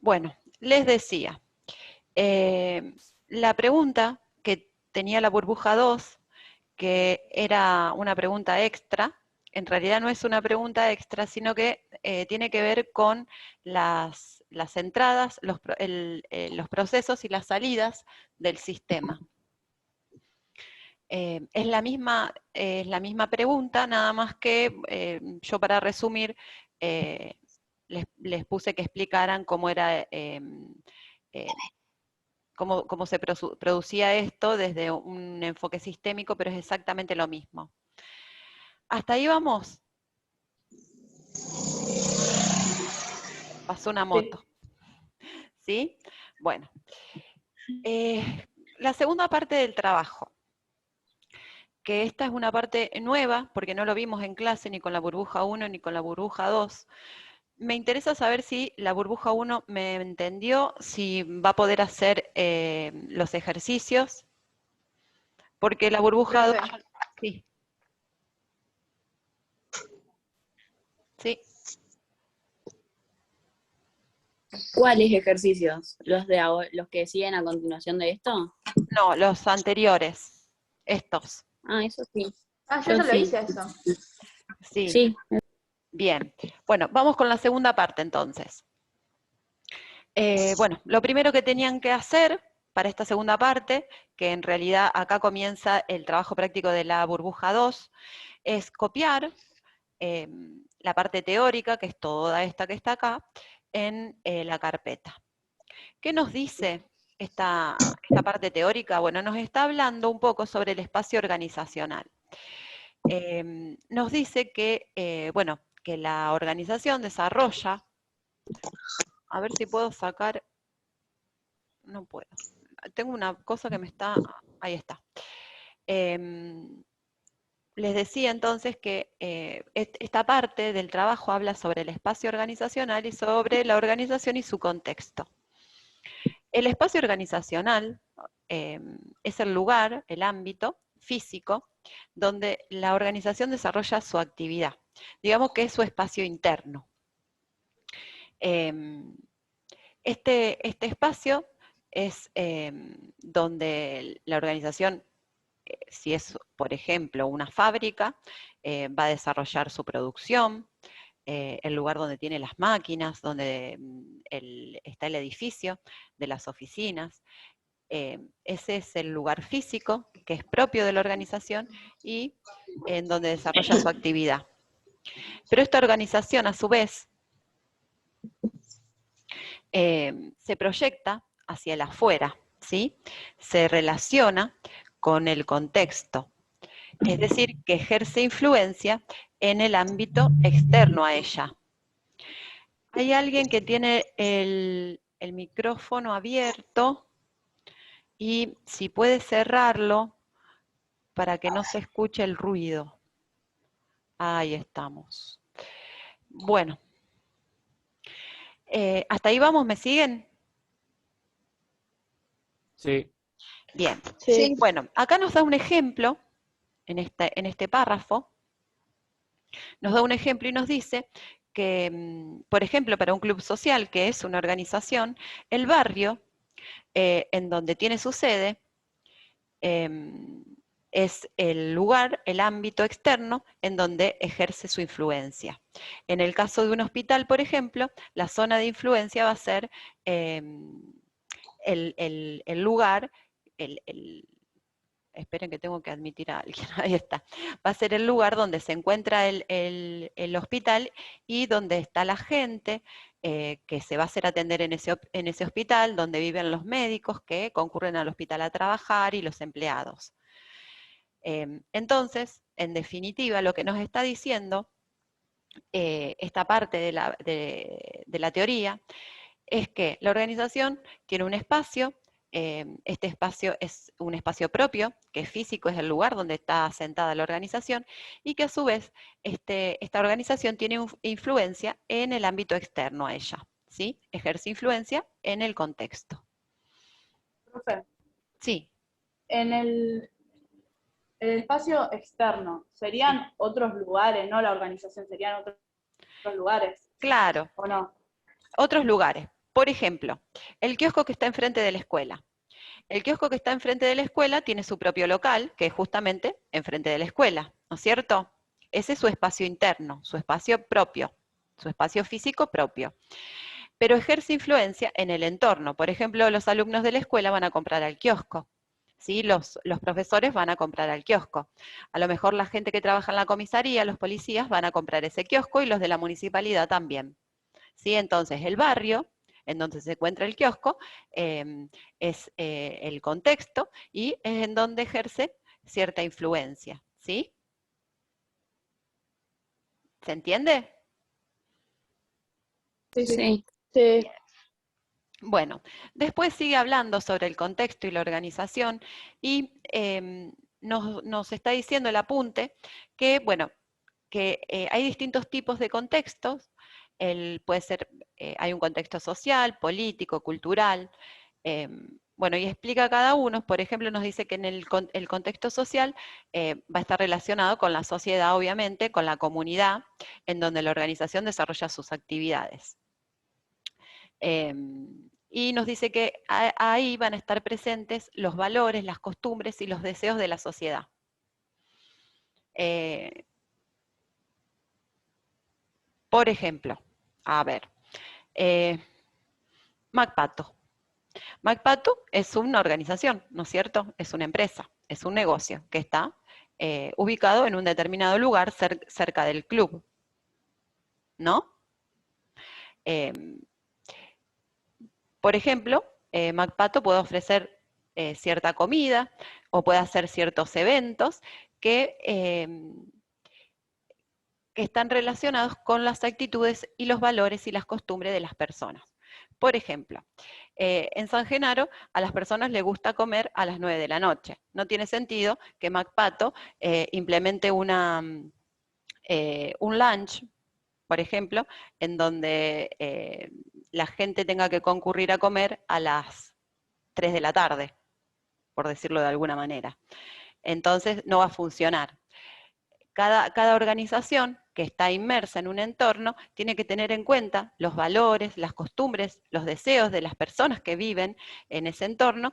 Bueno, les decía, la pregunta que tenía la burbuja 2, que era una pregunta extra, en realidad no es una pregunta extra, sino que tiene que ver con las entradas, los procesos y las salidas del sistema. Es la misma pregunta, nada más que yo para resumir les puse que explicaran cómo era, cómo se producía esto desde un enfoque sistémico, pero es exactamente lo mismo. Hasta ahí vamos. Pasó una moto. ¿Sí? Bueno. La segunda parte del trabajo, que esta es una parte nueva, porque no lo vimos en clase ni con la burbuja 1 ni con la burbuja 2. Me interesa saber si la burbuja 1 me entendió, si va a poder hacer los ejercicios, porque la burbuja 2... Sí. Sí. ¿Cuáles ejercicios? ¿Los que siguen a continuación de esto? No, los anteriores. Estos. Ah, eso sí. Ah, yo ya lo sí. hice eso. Sí. Sí. Bien. Bueno, vamos con la segunda parte entonces. Bueno, lo primero que tenían que hacer para esta segunda parte, que en realidad acá comienza el trabajo práctico de la burbuja 2, es copiar la parte teórica, que es toda esta que está acá, en la carpeta. ¿Qué nos dice esta parte teórica? Bueno, nos está hablando un poco sobre el espacio organizacional. Nos dice que, bueno, que la organización desarrolla, a ver si puedo sacar, no puedo, tengo una cosa que me está, ahí está. Les decía entonces que esta parte del trabajo habla sobre el espacio organizacional y sobre la organización y su contexto. El espacio organizacional es el lugar, el ámbito físico, donde la organización desarrolla su actividad. Digamos que es su espacio interno. Este espacio es donde la organización, si es, por ejemplo, una fábrica, va a desarrollar su producción, el lugar donde tiene las máquinas, donde está el edificio de las oficinas. Ese es el lugar físico que es propio de la organización y en donde desarrolla su actividad. Pero esta organización, a su vez, se proyecta hacia el afuera, ¿sí? Se relaciona con el contexto, es decir, que ejerce influencia en el ámbito externo a ella. Hay alguien que tiene el micrófono abierto y si puede cerrarlo para que no se escuche el ruido. Ahí estamos. Bueno. ¿Hasta ahí vamos? ¿Me siguen? Sí. Bien. Sí. Bueno, acá nos da un ejemplo, en este párrafo, nos da un ejemplo y nos dice que, por ejemplo, para un club social, que es una organización, el barrio en donde tiene su sede es el lugar, el ámbito externo en donde ejerce su influencia. En el caso de un hospital, por ejemplo, la zona de influencia va a ser el lugar, esperen que tengo que admitir a alguien, ahí está, va a ser el lugar donde se encuentra el hospital y donde está la gente que se va a hacer atender en ese hospital, donde viven los médicos que concurren al hospital a trabajar y los empleados. Entonces, en definitiva, lo que nos está diciendo esta parte de la teoría es que la organización tiene un espacio, este espacio es un espacio propio, que es físico, es el lugar donde está asentada la organización, y que a su vez esta organización tiene influencia en el ámbito externo a ella, ¿sí? Ejerce influencia en el contexto. Profe, Sí. en el espacio externo, ¿serían otros lugares, no la organización, serían otros lugares? Claro. ¿O no? Otros lugares. Por ejemplo, el kiosco que está enfrente de la escuela. El kiosco que está enfrente de la escuela tiene su propio local, que es justamente enfrente de la escuela, ¿no es cierto? Ese es su espacio interno, su espacio propio, su espacio físico propio. Pero ejerce influencia en el entorno. Por ejemplo, los alumnos de la escuela van a comprar al kiosco, ¿sí? Los profesores van a comprar al kiosco. A lo mejor la gente que trabaja en la comisaría, los policías, van a comprar ese kiosco y los de la municipalidad también, ¿sí? Entonces, el barrio en donde se encuentra el kiosco es el contexto y es en donde ejerce cierta influencia, ¿sí? ¿Se entiende? Sí, sí. Sí. Sí. Bueno, después sigue hablando sobre el contexto y la organización y nos está diciendo el apunte que, bueno, que hay distintos tipos de contextos. Puede ser, hay un contexto social, político, cultural. Bueno, y explica cada uno. Por ejemplo, nos dice que en el contexto social va a estar relacionado con la sociedad, obviamente, con la comunidad, en donde la organización desarrolla sus actividades. Y nos dice que ahí van a estar presentes los valores, las costumbres y los deseos de la sociedad. Por ejemplo, a ver, MacPato. MacPato es una organización, ¿no es cierto? Es una empresa, es un negocio que está ubicado en un determinado lugar cerca del club, ¿no? Por ejemplo, MacPato puede ofrecer cierta comida o puede hacer ciertos eventos que están relacionados con las actitudes y los valores y las costumbres de las personas. Por ejemplo, en San Genaro a las personas les gusta comer a las 9 de la noche. No tiene sentido que MacPato implemente un lunch, por ejemplo, en donde la gente tenga que concurrir a comer a las 3 de la tarde, por decirlo de alguna manera. Entonces no va a funcionar. Cada organización que está inmersa en un entorno tiene que tener en cuenta los valores, las costumbres, los deseos de las personas que viven en ese entorno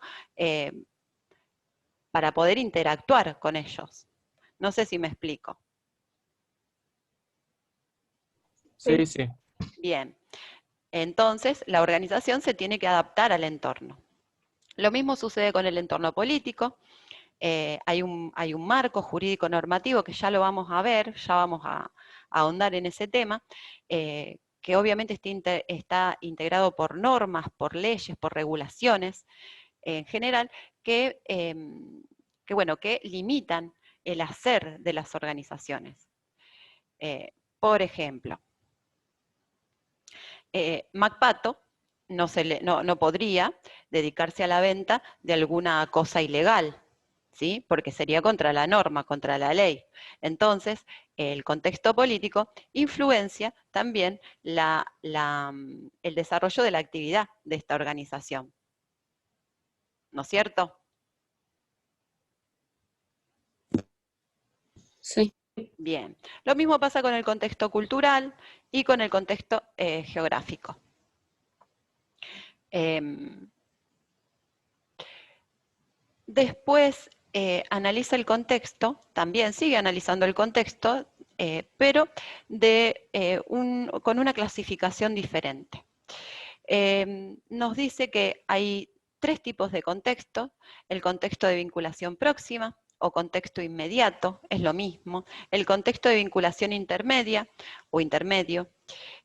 para poder interactuar con ellos. No sé si me explico. Sí, sí. Bien. Entonces, la organización se tiene que adaptar al entorno. Lo mismo sucede con el entorno político. Hay un marco jurídico normativo que ya lo vamos a ver, ya vamos a ahondar en ese tema, que obviamente está integrado por normas, por leyes, por regulaciones en general, que limitan el hacer de las organizaciones. Por ejemplo, MacPato no podría dedicarse a la venta de alguna cosa ilegal, ¿sí? Porque sería contra la norma, contra la ley. Entonces, el contexto político influencia también el desarrollo de la actividad de esta organización. ¿No es cierto? Sí. Bien. Lo mismo pasa con el contexto cultural y con el contexto geográfico. Después analiza el contexto, también sigue analizando el contexto, pero con una clasificación diferente. Nos dice que hay 3 tipos de contexto: el contexto de vinculación próxima o contexto inmediato, es lo mismo, el contexto de vinculación intermedia o intermedio,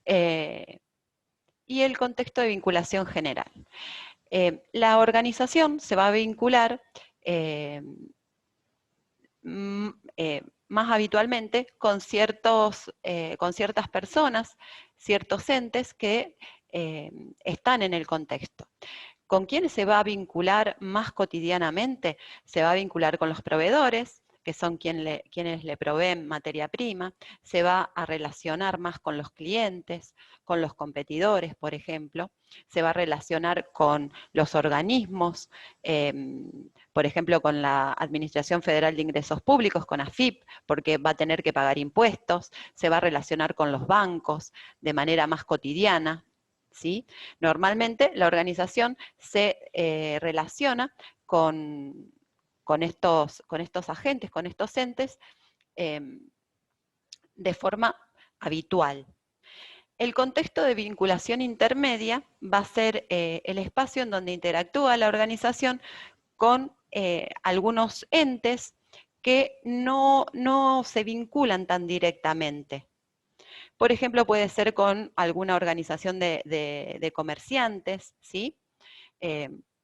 y el contexto de vinculación general. La organización se va a vincular más habitualmente con ciertas personas, ciertos entes que están en el contexto. ¿Con quiénes se va a vincular más cotidianamente? Se va a vincular con los proveedores, que son quienes le proveen materia prima. Se va a relacionar más con los clientes, con los competidores, por ejemplo. Se va a relacionar con los organismos, por ejemplo, con la Administración Federal de Ingresos Públicos, con AFIP, porque va a tener que pagar impuestos. Se va a relacionar con los bancos de manera más cotidiana, ¿sí? Normalmente la organización se relaciona con estos agentes, con estos entes, de forma habitual. El contexto de vinculación intermedia va a ser el espacio en donde interactúa la organización con algunos entes que no se vinculan tan directamente. Por ejemplo, puede ser con alguna organización de comerciantes, ¿sí?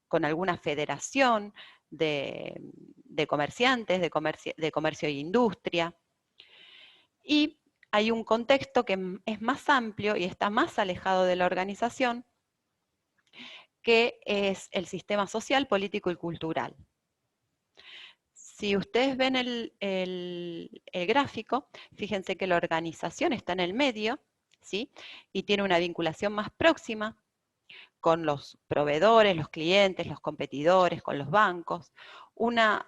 Con alguna federación de comerciantes, de comercio e industria. Y hay un contexto que es más amplio y está más alejado de la organización, que es el sistema social, político y cultural. Si ustedes ven el gráfico, fíjense que la organización está en el medio, ¿sí? Y tiene una vinculación más próxima con los proveedores, los clientes, los competidores, con los bancos, una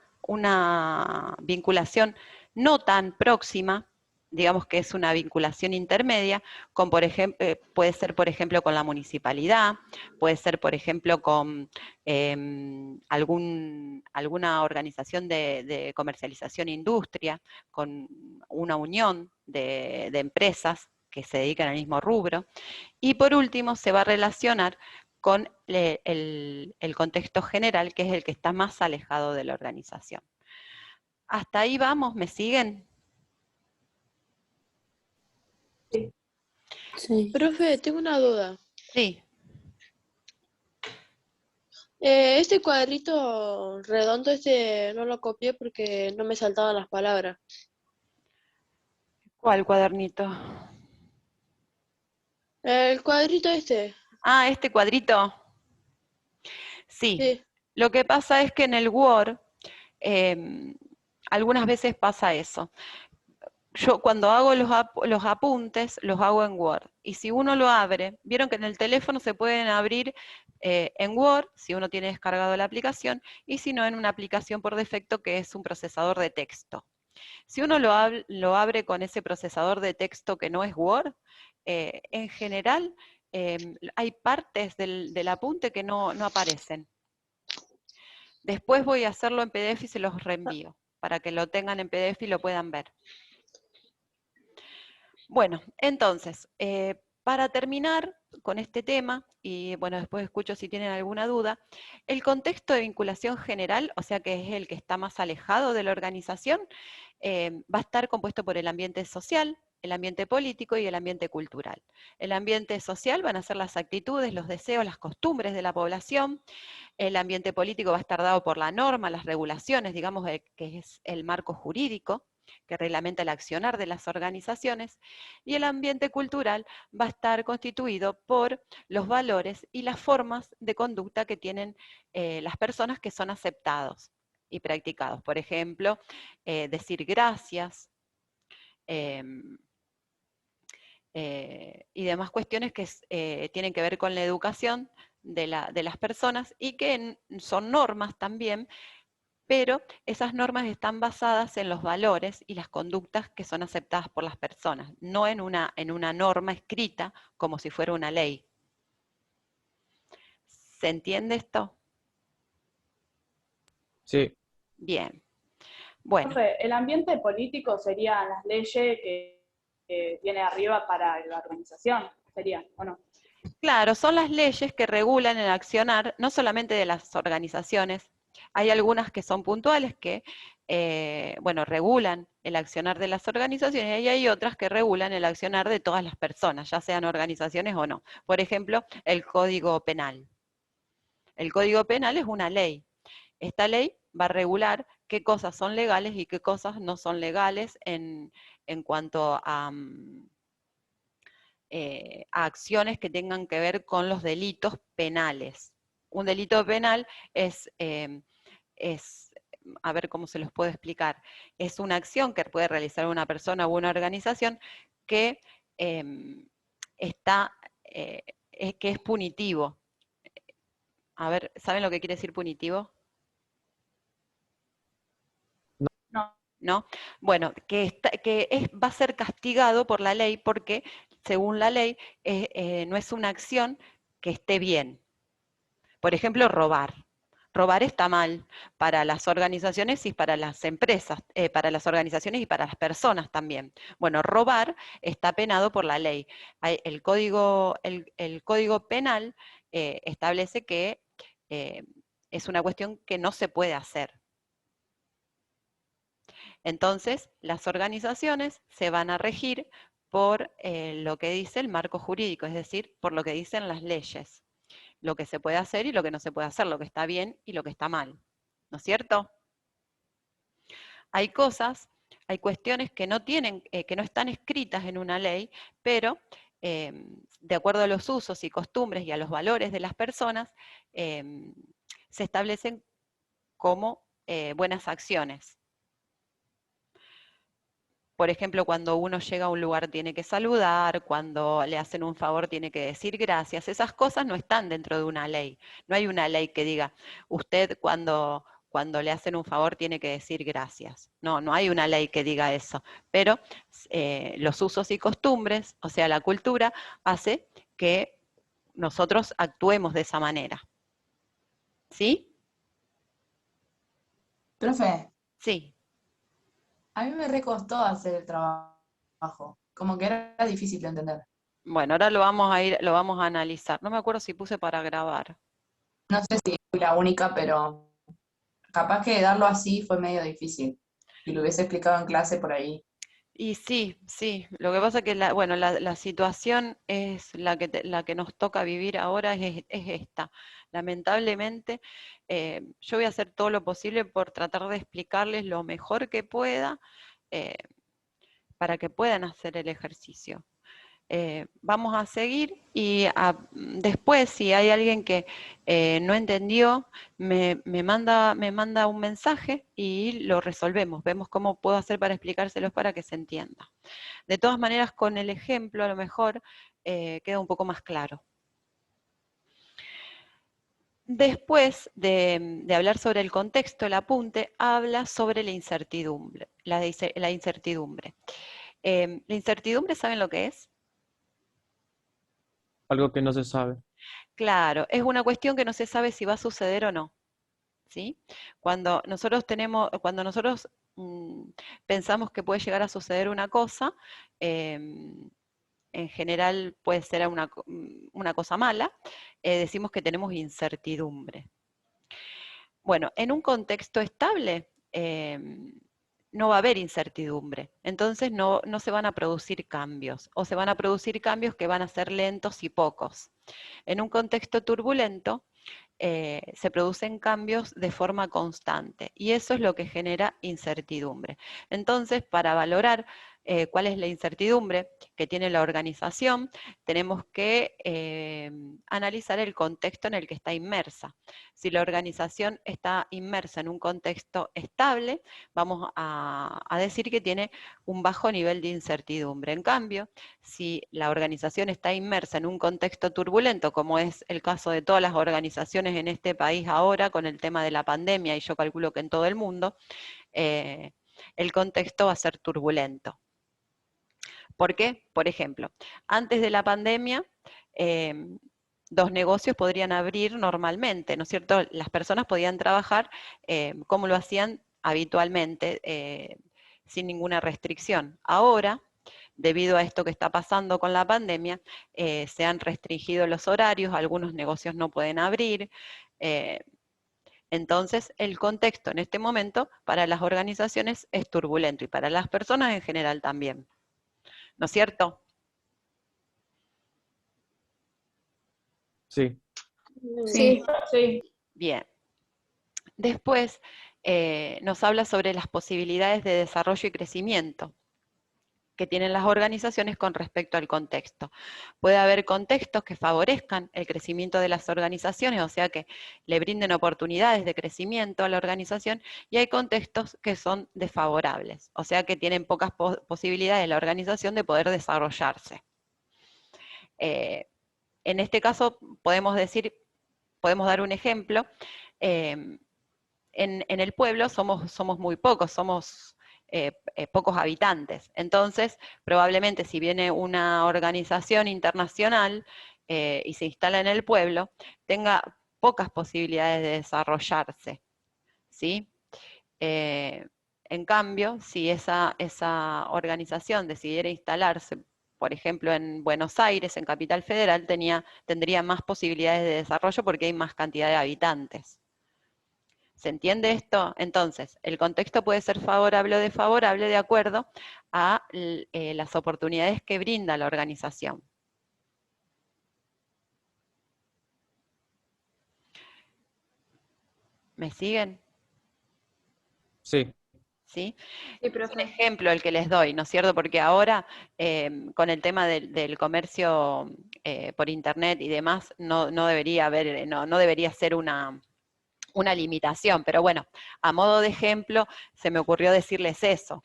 vinculación no tan próxima, digamos que es una vinculación intermedia, con, por ejemplo, puede ser, por ejemplo, con la municipalidad, puede ser, por ejemplo, con alguna organización de comercialización e industria, con una unión de empresas que se dedican al mismo rubro. Y por último, se va a relacionar con el contexto general, que es el que está más alejado de la organización. Hasta ahí vamos, ¿me siguen? Sí. Profe, tengo una duda. Sí. Este cuadrito redondo, no lo copié porque no me saltaban las palabras. ¿Cuál cuadernito? El cuadrito Ah, este cuadrito. Sí. sí. Lo que pasa es que en el Word, algunas veces pasa eso. Yo cuando hago los apuntes, los hago en Word. Y si uno lo abre, vieron que en el teléfono se pueden abrir en Word, si uno tiene descargado la aplicación, y si no, en una aplicación por defecto que es un procesador de texto. Si uno lo abre con ese procesador de texto que no es Word, en general hay partes del apunte que no aparecen. Después voy a hacerlo en PDF y se los reenvío, para que lo tengan en PDF y lo puedan ver. Bueno, entonces, para terminar con este tema, y bueno, después escucho si tienen alguna duda, el contexto de vinculación general, o sea que es el que está más alejado de la organización, va a estar compuesto por el ambiente social, el ambiente político y el ambiente cultural. El ambiente social van a ser las actitudes, los deseos, las costumbres de la población. El ambiente político va a estar dado por la norma, las regulaciones, digamos, que es el marco jurídico que reglamenta el accionar de las organizaciones, y el ambiente cultural va a estar constituido por los valores y las formas de conducta que tienen las personas que son aceptados y practicados. Por ejemplo, decir gracias, y demás cuestiones que tienen que ver con la educación de las personas y que son normas también, pero esas normas están basadas en los valores y las conductas que son aceptadas por las personas, no en una norma escrita como si fuera una ley. ¿Se entiende esto? Sí. Bien. Bueno. Profe, el ambiente político serían las leyes que tiene arriba para la organización, sería, ¿o no? Claro, son las leyes que regulan el accionar, no solamente de las organizaciones. Hay algunas que son puntuales que, bueno, regulan el accionar de las organizaciones y hay otras que regulan el accionar de todas las personas, ya sean organizaciones o no. Por ejemplo, el Código Penal. El Código Penal es una ley. Esta ley va a regular qué cosas son legales y qué cosas no son legales en cuanto a acciones que tengan que ver con los delitos penales. Un delito penal es, a ver cómo se los puedo explicar, es una acción que puede realizar una persona o una organización que que es punitivo. A ver, ¿saben lo que quiere decir punitivo? No. ¿No? Bueno, va a ser castigado por la ley porque según la ley, no es una acción que esté bien. Por ejemplo, robar. Robar está mal para las organizaciones y para las empresas, para las organizaciones y para las personas también. Bueno, robar está penado por la ley. El código penal establece que es una cuestión que no se puede hacer. Entonces, las organizaciones se van a regir por lo que dice el marco jurídico, es decir, por lo que dicen las leyes. Lo que se puede hacer y lo que no se puede hacer, lo que está bien y lo que está mal. ¿No es cierto? Hay cosas, hay cuestiones que no tienen, que no están escritas en una ley, pero de acuerdo a los usos y costumbres y a los valores de las personas, se establecen como buenas acciones. Por ejemplo, cuando uno llega a un lugar tiene que saludar, cuando le hacen un favor tiene que decir gracias. Esas cosas no están dentro de una ley. No hay una ley que diga, usted cuando le hacen un favor tiene que decir gracias. No, no hay una ley que diga eso. Pero los usos y costumbres, o sea, la cultura, hace que nosotros actuemos de esa manera. ¿Sí? Profe, Sí. a mí me recostó hacer el trabajo, como que era difícil de entender. Bueno, ahora lo vamos a analizar. No me acuerdo si puse para grabar. No sé si fui la única, pero capaz que darlo así fue medio difícil. Si lo hubiese explicado en clase por ahí. Y sí, sí, lo que pasa es que la situación es la que nos toca vivir ahora es esta. Lamentablemente, yo voy a hacer todo lo posible por tratar de explicarles lo mejor que pueda eh, para que puedan hacer el ejercicio. Vamos a seguir y después, si hay alguien que no entendió, me manda un mensaje y lo resolvemos. Vemos cómo puedo hacer para explicárselos para que se entienda. De todas maneras, con el ejemplo a lo mejor queda un poco más claro. Después de hablar sobre el contexto, el apunte habla sobre la incertidumbre. La incertidumbre. La incertidumbre, ¿saben lo que es? Algo que no se sabe. Claro, es una cuestión que no se sabe si va a suceder o no, ¿sí? Cuando nosotros pensamos que puede llegar a suceder una cosa, en general puede ser una cosa mala, decimos que tenemos incertidumbre. Bueno, en un contexto estable no va a haber incertidumbre, entonces no se van a producir cambios, o se van a producir cambios que van a ser lentos y pocos. En un contexto turbulento se producen cambios de forma constante y eso es lo que genera incertidumbre. Entonces, para valorar cuál es la incertidumbre que tiene la organización, tenemos que analizar el contexto en el que está inmersa. Si la organización está inmersa en un contexto estable, vamos a decir que tiene un bajo nivel de incertidumbre. En cambio, si la organización está inmersa en un contexto turbulento, como es el caso de todas las organizaciones en este país ahora con el tema de la pandemia, y yo calculo que en todo el mundo, el contexto va a ser turbulento. ¿Por qué? Por ejemplo, antes de la pandemia, los negocios podrían abrir normalmente, ¿no es cierto? Las personas podían trabajar como lo hacían habitualmente, sin ninguna restricción. Ahora, debido a esto que está pasando con la pandemia, se han restringido los horarios, algunos negocios no pueden abrir. Entonces, el contexto en este momento para las organizaciones es turbulento y para las personas en general también. ¿No es cierto? Sí. Sí. Sí. Bien. Después nos habla sobre las posibilidades de desarrollo y crecimiento que tienen las organizaciones con respecto al contexto. Puede haber contextos que favorezcan el crecimiento de las organizaciones, o sea que le brinden oportunidades de crecimiento a la organización, y hay contextos que son desfavorables, o sea que tienen pocas posibilidades la organización de poder desarrollarse. En este caso podemos dar un ejemplo. En el pueblo somos muy pocos, somos pocos habitantes. Entonces, probablemente si viene una organización internacional y se instala en el pueblo, tenga pocas posibilidades de desarrollarse, ¿sí? En cambio, si esa organización decidiera instalarse, por ejemplo, en Buenos Aires, en Capital Federal, tendría más posibilidades de desarrollo porque hay más cantidad de habitantes. ¿Se entiende esto? Entonces, el contexto puede ser favorable o desfavorable de acuerdo a las oportunidades que brinda la organización. ¿Me siguen? Sí. ¿Sí? Sí, Es un profe. ejemplo el que les doy, ¿no es cierto? Porque ahora, con el tema del comercio por internet y demás, no debería haber, no debería ser una limitación, pero bueno, a modo de ejemplo, se me ocurrió decirles eso.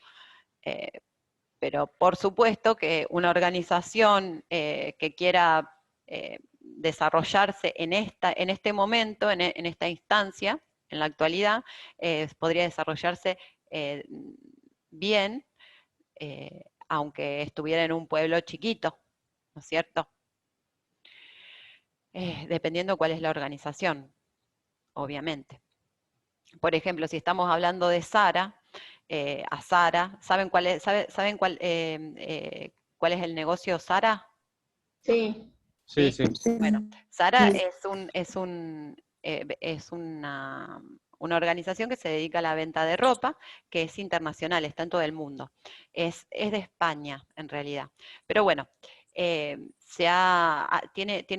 Pero por supuesto que una organización que quiera desarrollarse en este momento, en esta instancia, en la actualidad, podría desarrollarse bien, aunque estuviera en un pueblo chiquito, ¿no es cierto? Dependiendo cuál es la organización, obviamente. Por ejemplo, si estamos hablando de Sara, a Sara, ¿saben cuál es, saben cuál es el negocio Sara? Sí. Sí, ¿Sí? sí. Bueno, Sara es una organización que se dedica a la venta de ropa, que es internacional, está en todo el mundo. Es de España, en realidad. Pero bueno, tiene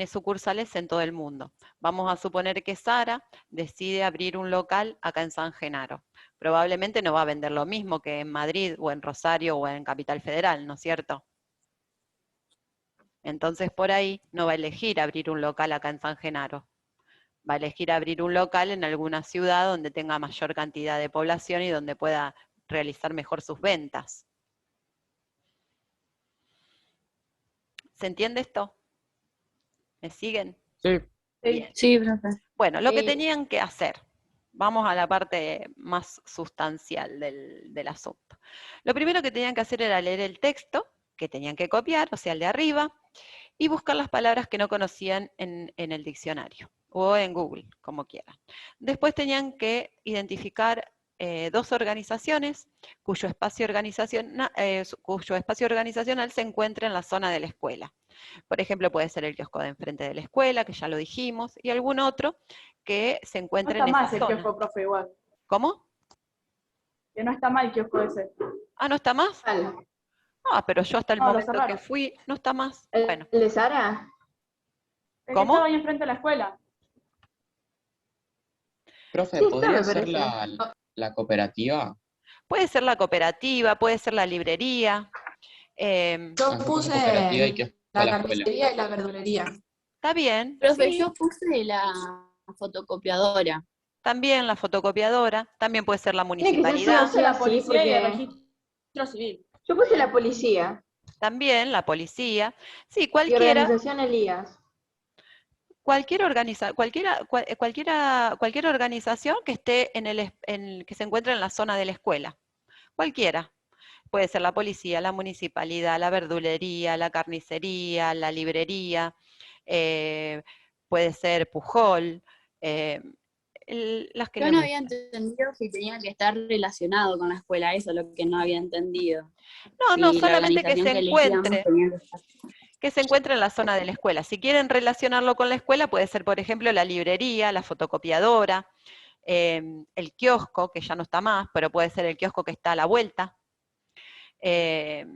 sucursales en todo el mundo. Vamos a suponer que Sara decide abrir un local acá en San Genaro. Probablemente no va a vender lo mismo que en Madrid o en Rosario o en Capital Federal, ¿no es cierto? Entonces por ahí no va a elegir abrir un local acá en San Genaro. Va a elegir abrir un local en alguna ciudad donde tenga mayor cantidad de población y donde pueda realizar mejor sus ventas. ¿Se entiende esto? ¿Me siguen? Sí. Bien. Sí, profe. Bueno, lo que Sí. tenían que hacer. Vamos a la parte más sustancial del asunto. Lo primero que tenían que hacer era leer el texto, que tenían que copiar, o sea, el de arriba, y buscar las palabras que no conocían en el diccionario o en Google, como quieran. Después tenían que identificar dos organizaciones cuyo espacio organizacional se encuentra en la zona de la escuela. Por ejemplo, puede ser el kiosco de enfrente de la escuela, que ya lo dijimos, y algún otro que se No encuentre está en mal esa ese zona. kiosco, profe, igual. ¿Cómo? Que no está mal el kiosco ese. Ah, ¿no está más? ¿Cuál? Ah, pero yo hasta el No, lo momento que cerraron. fui, no está más. ¿El Bueno, de Sara? El que ¿cómo? estaba ahí enfrente de la escuela. Profe, Sí, está, ¿podría me ser parece. la cooperativa? Puede ser la cooperativa, puede ser la librería. Yo Acá como puse cooperativa y kiosco de la la escuela. carnicería y la verdulería. Está bien, Profe, sí. yo puse la fotocopiadora. También la fotocopiadora, también puede ser la Tiene que ser sí o municipalidad, sí La así, policía y el porque registro civil. yo puse la policía también la policía. Sí, y cualquiera, organización Elías. cualquier organización que esté que se encuentre en la zona de la escuela. Cualquiera. Puede ser la policía, la municipalidad, la verdulería, la carnicería, la librería, puede ser Pujol, eh, las que Yo le no había gusten. entendido si tenía que estar relacionado con la escuela, eso es lo que no había entendido. No, Si la solamente que se organización que elegíamos encuentre. tenía que estar. Que se encuentra en la zona de la escuela. Si quieren relacionarlo con la escuela, puede ser, por ejemplo, la librería, la fotocopiadora, el kiosco, que ya no está más, pero puede ser el kiosco que está a la vuelta. ¿Qué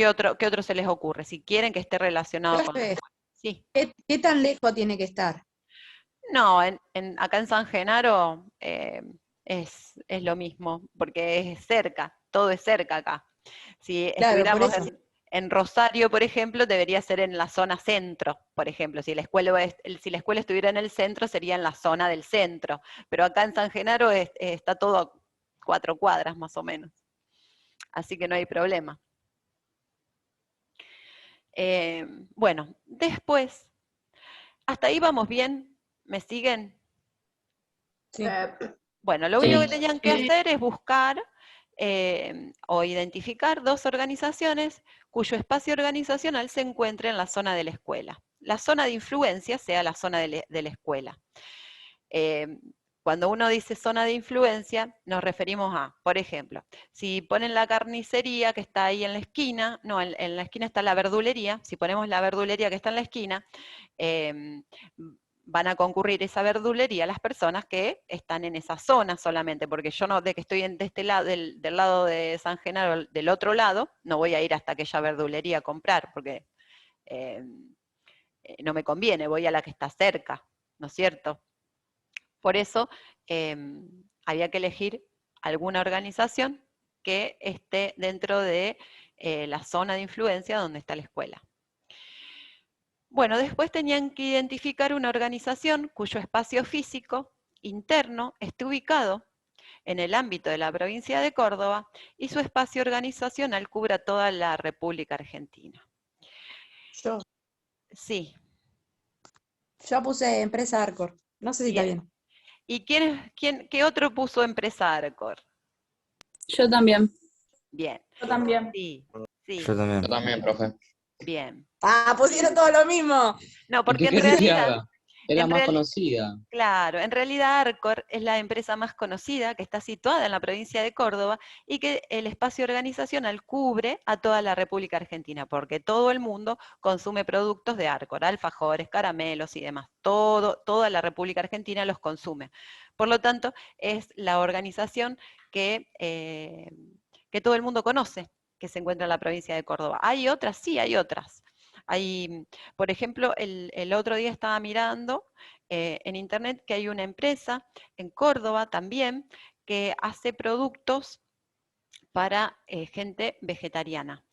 otro se les ocurre? Si quieren que esté relacionado con la Profe, escuela. Sí. ¿qué tan lejos tiene que estar? No, acá en San Genaro es lo mismo, porque es cerca, todo es cerca acá. Si Claro, por estuviéramos eso. en Rosario, por ejemplo, debería ser en la zona centro, por ejemplo. Si la escuela estuviera en el centro, sería en la zona del centro. Pero acá en San Genaro está todo a 4 cuadras más o menos. Así que no hay problema. Bueno, después, hasta ahí vamos bien. ¿Me siguen? Sí. Bueno, lo Sí. único que tenían que hacer es buscar o identificar 2 organizaciones cuyo espacio organizacional se encuentre en la zona de la escuela. La zona de influencia sea la zona de la escuela. Cuando uno dice zona de influencia, nos referimos a, por ejemplo, si ponen la carnicería que está ahí en la esquina, no, en la esquina está la verdulería, si ponemos la verdulería que está en la esquina, van a concurrir esa verdulería las personas que están en esa zona solamente, porque yo no, de que estoy de este lado, del lado de San Genaro, del otro lado, no voy a ir hasta aquella verdulería a comprar, porque no me conviene, voy a la que está cerca, ¿no es cierto? Por eso había que elegir alguna organización que esté dentro de la zona de influencia donde está la escuela. Bueno, después tenían que identificar una organización cuyo espacio físico interno esté ubicado en el ámbito de la provincia de Córdoba y su espacio organizacional cubra toda la República Argentina. Yo Sí. puse empresa Arcor. No sé si está bien. ¿Y qué otro puso empresa Arcor? Yo también. Bien. Yo también. Sí, sí, Yo también. Yo también, profe. bien. Ah, pusieron todo lo mismo. No, ¿Y porque qué en querés que realidad, haga? Es la en más real- conocida. claro, en realidad Arcor es la empresa más conocida que está situada en la provincia de Córdoba y que el espacio organizacional cubre a toda la República Argentina, porque todo el mundo consume productos de Arcor, alfajores, caramelos y demás. Toda la República Argentina los consume. Por lo tanto, es la organización que todo el mundo conoce, que se encuentra en la provincia de Córdoba. ¿Hay otras? Sí, hay otras. Hay, por ejemplo, el otro día estaba mirando en internet que hay una empresa en Córdoba también que hace productos para gente vegetariana.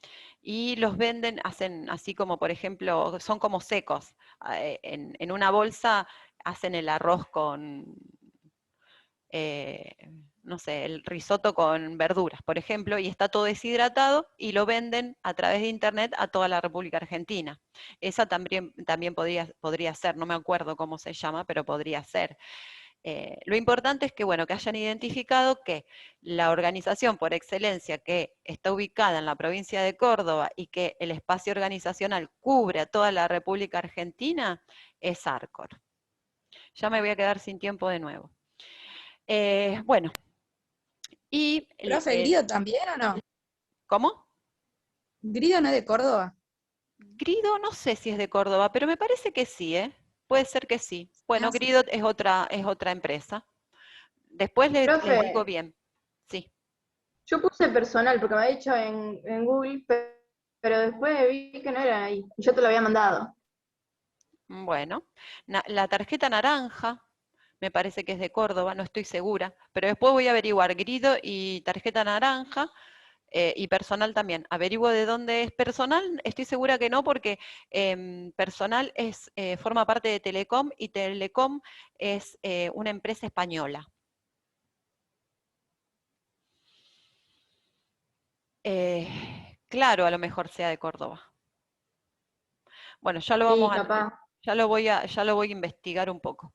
Y los venden, hacen así como, por ejemplo, son como secos. En una bolsa hacen el arroz con, no sé, el risotto con verduras, por ejemplo, y está todo deshidratado y lo venden a través de internet a toda la República Argentina. Esa también podría ser, no me acuerdo cómo se llama, pero podría ser. Lo importante es que, bueno, que hayan identificado que la organización por excelencia que está ubicada en la provincia de Córdoba y que el espacio organizacional cubre a toda la República Argentina es Arcor. Ya me voy a quedar sin tiempo de nuevo. Bueno, y... ¿Profe, Grido también o no? ¿Cómo? ¿Grido no es de Córdoba? Grido no sé si es de Córdoba, pero me parece que sí, ¿eh? Puede ser que sí. Bueno, Sí. Grido es otra empresa. Después les Profe. digo bien. Sí. Yo puse personal porque me había dicho en Google, pero después vi que no era ahí. Y yo te lo había mandado. Bueno, la tarjeta naranja me parece que es de Córdoba, no estoy segura, pero después voy a averiguar Grido y tarjeta naranja y personal también. Averiguo de dónde es personal, estoy segura que no, porque personal forma parte de Telecom y Telecom es una empresa española. Claro, a lo mejor sea de Córdoba. Bueno, ya lo Sí, vamos a, capaz. ya lo voy a investigar un poco.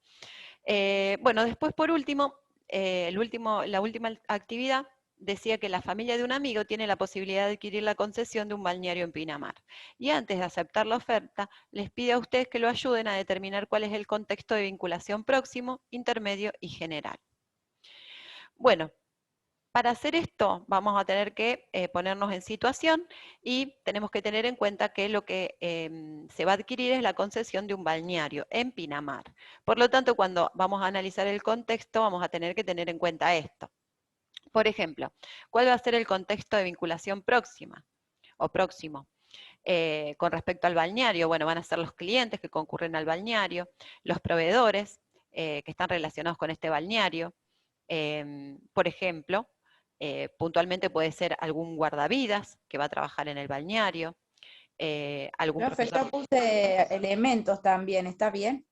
Bueno, después por último, la última actividad decía que la familia de un amigo tiene la posibilidad de adquirir la concesión de un balneario en Pinamar. Y antes de aceptar la oferta, les pide a ustedes que lo ayuden a determinar cuál es el contexto de vinculación próximo, intermedio y general. Bueno, para hacer esto vamos a tener que ponernos en situación y tenemos que tener en cuenta que lo que se va a adquirir es la concesión de un balneario en Pinamar. Por lo tanto, cuando vamos a analizar el contexto vamos a tener que tener en cuenta esto. Por ejemplo, ¿cuál va a ser el contexto de vinculación próxima o próximo? Con respecto al balneario, bueno, van a ser los clientes que concurren al balneario, los proveedores que están relacionados con este balneario, por ejemplo, puntualmente puede ser algún guardavidas que va a trabajar en el balneario, algún Profe, profesor, yo puse elementos también, ¿está bien?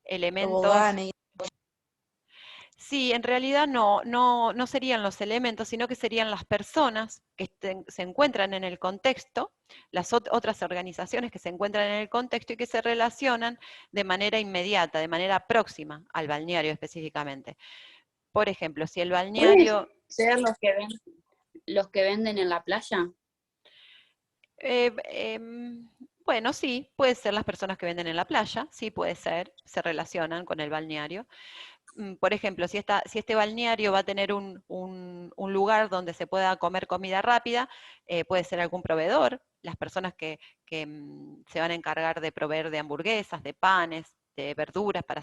elementos. Toboganes. Sí, en realidad no serían los elementos, sino que serían las personas que se encuentran en el contexto, las otras organizaciones que se encuentran en el contexto y que se relacionan de manera inmediata, de manera próxima al balneario específicamente. Por ejemplo, si el balneario... Ser los que ven. los que venden en la playa? Bueno, sí, puede ser las personas que venden en la playa, sí puede ser, se relacionan con el balneario. Por ejemplo, si este balneario va a tener un lugar donde se pueda comer comida rápida, puede ser algún proveedor, las personas que se van a encargar de proveer de hamburguesas, de panes, de verduras para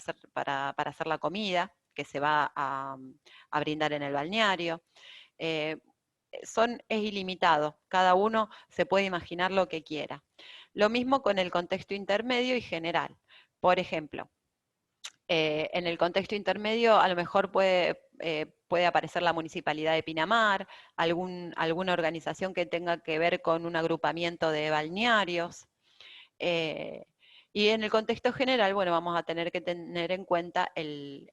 hacer la comida que se va a brindar en el balneario. Es ilimitado, cada uno se puede imaginar lo que quiera. Lo mismo con el contexto intermedio y general. Por ejemplo, en el contexto intermedio a lo mejor puede aparecer la Municipalidad de Pinamar, alguna organización que tenga que ver con un agrupamiento de balnearios. Y en el contexto general, bueno, vamos a tener que tener en cuenta el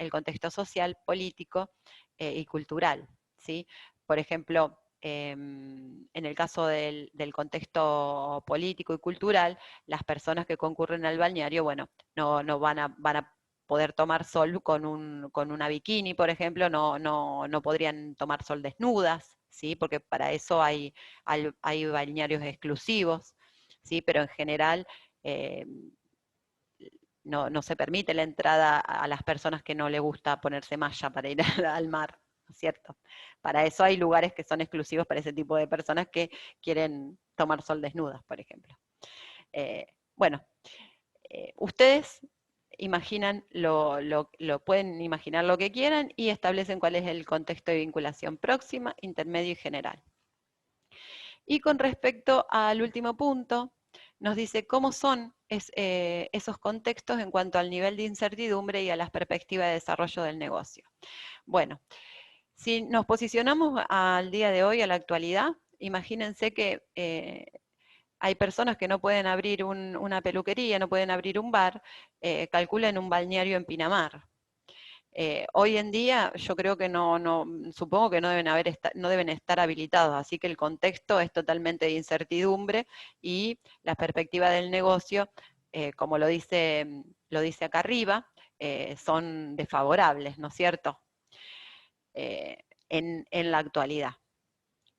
contexto social, político y cultural, ¿sí? Por ejemplo, en el caso del contexto político y cultural, las personas que concurren al balneario, bueno, no van a poder tomar sol con una bikini, por ejemplo, no podrían tomar sol desnudas, ¿sí? Porque para eso hay balnearios exclusivos, ¿sí? Pero en general no se permite la entrada a las personas que no les gusta ponerse malla para ir al mar, ¿no es cierto? Para eso hay lugares que son exclusivos para ese tipo de personas que quieren tomar sol desnudas, por ejemplo. Bueno, ustedes pueden imaginar lo que quieran y establecen cuál es el contexto de vinculación próxima, intermedio y general. Y con respecto al último punto, nos dice cómo son esos contextos en cuanto al nivel de incertidumbre y a las perspectivas de desarrollo del negocio. Bueno, si nos posicionamos al día de hoy, a la actualidad, imagínense que hay personas que no pueden abrir una peluquería, no pueden abrir un bar, calculen un balneario en Pinamar. Hoy en día yo creo que supongo que no deben estar habilitados, así que el contexto es totalmente de incertidumbre y las perspectivas del negocio, como lo dice acá arriba, son desfavorables, ¿no es cierto? En la actualidad.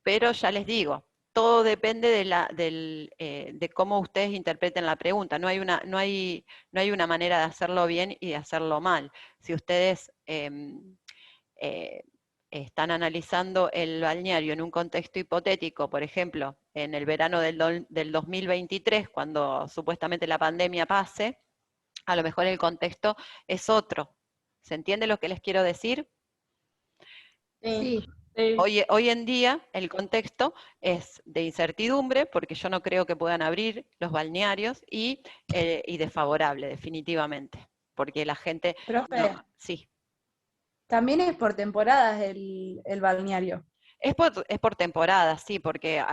Pero ya les digo, todo depende de cómo ustedes interpreten la pregunta. No hay una manera de hacerlo bien y de hacerlo mal. Si ustedes están analizando el balneario en un contexto hipotético, por ejemplo, en el verano del 2023, cuando supuestamente la pandemia pase, a lo mejor el contexto es otro. ¿Se entiende lo que les quiero decir? Sí. Sí. Hoy en día el contexto es de incertidumbre, porque yo no creo que puedan abrir los balnearios, y desfavorable, definitivamente, porque la gente... Profe, sí. también es por temporadas el balneario. Es por temporada, sí, porque,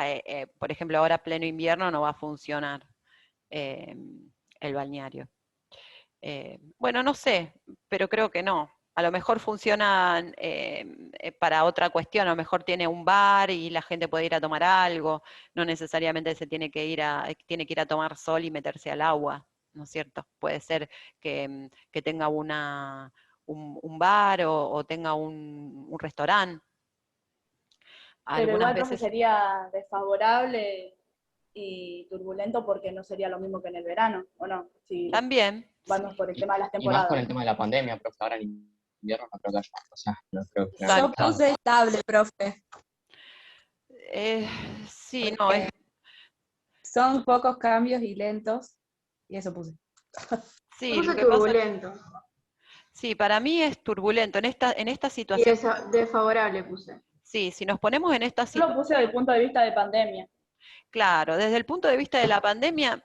por ejemplo, ahora pleno invierno no va a funcionar el balneario. Bueno, no sé, pero creo que no. A lo mejor funciona para otra cuestión, a lo mejor tiene un bar y la gente puede ir a tomar algo, no necesariamente se tiene que ir a tomar sol y meterse al agua, ¿no es cierto? Puede ser que tenga un bar o tenga un restaurante. Pero Algunas igual, profe, veces sería desfavorable y turbulento porque no sería lo mismo que en el verano, ¿o no? Si también. vamos por el tema de las Y más temporadas. con el tema de la pandemia, profe, ahora en invierno no creo que haya, o sea, no creo que Exacto. Yo puse estable, profe. Sí, no, es... Son pocos cambios y lentos, y eso puse. Sí, Puse lo que pasa... turbulento. Sí, para mí es turbulento. En esta Y situación... desfavorable puse. Sí, si nos ponemos en esta Yo lo situación... puse desde el punto de vista de pandemia. Claro, desde el punto de vista de la pandemia,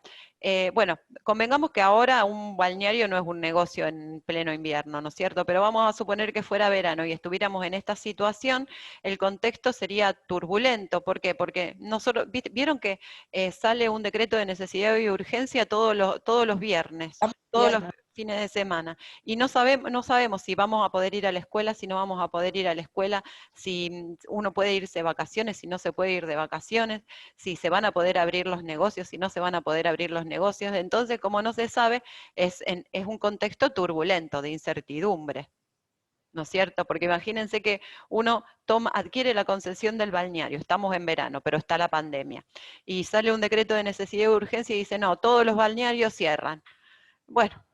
bueno, convengamos que ahora un balneario no es un negocio en pleno invierno, ¿no es cierto? Pero vamos a suponer que fuera verano y estuviéramos en esta situación, el contexto sería turbulento. ¿Por qué? Porque nosotros, vieron que sale un decreto de necesidad y urgencia todos los viernes, todos los fines de semana, y no sabemos si vamos a poder ir a la escuela, si no vamos a poder ir a la escuela, si uno puede irse de vacaciones, si no se puede ir de vacaciones, si se van a poder abrir los negocios, si no se van a poder abrir los negocios. Entonces, como no se sabe, es un contexto turbulento, de incertidumbre, ¿no es cierto? Porque imagínense que uno adquiere la concesión del balneario, estamos en verano, pero está la pandemia, y sale un decreto de necesidad y urgencia y dice, no, todos los balnearios cierran. Bueno,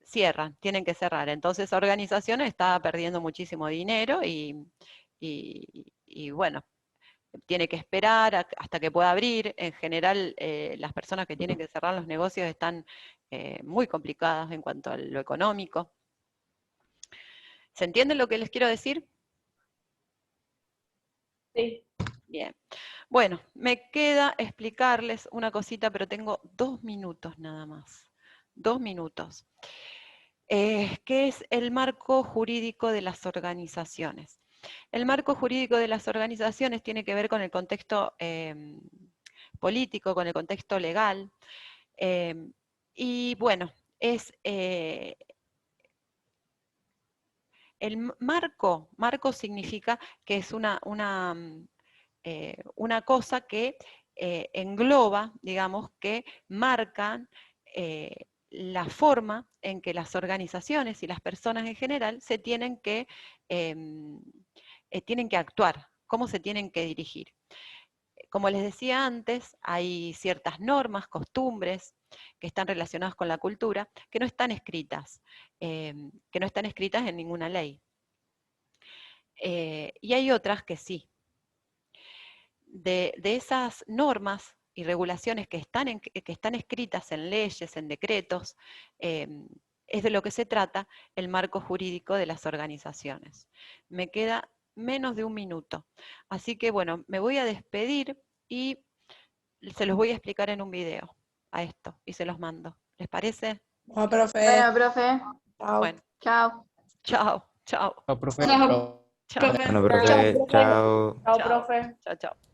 cierran, tienen que cerrar. Entonces la organización está perdiendo muchísimo dinero y bueno, tiene que esperar hasta que pueda abrir. En general, las personas que tienen que cerrar los negocios están muy complicadas en cuanto a lo económico. ¿Se entiende lo que les quiero decir? Sí. Bien. Bueno, me queda explicarles una cosita, pero tengo 2 minutos nada más. 2 minutos. ¿Qué es el marco jurídico de las organizaciones? El marco jurídico de las organizaciones tiene que ver con el contexto político, con el contexto legal, y bueno, es el marco significa que es una cosa que engloba, digamos, que marcan la forma en que las organizaciones y las personas en general se tienen que actuar, cómo se tienen que dirigir. Como les decía antes, hay ciertas normas, costumbres que están relacionadas con la cultura que no están escritas en ninguna ley. Y hay otras que sí. De esas normas y regulaciones que están escritas en leyes, en decretos, es de lo que se trata el marco jurídico de las organizaciones. Me queda menos de 1 minuto. Así que bueno, me voy a despedir y se los voy a explicar en un video a esto y se los mando. ¿Les parece? Bueno, profe. Bueno, profe. Chao. Bueno, Chao. chao, chao. Chao, profe. Chao, Chao. profe. Bueno, profe, chao. Chao, profe. Chao, chao.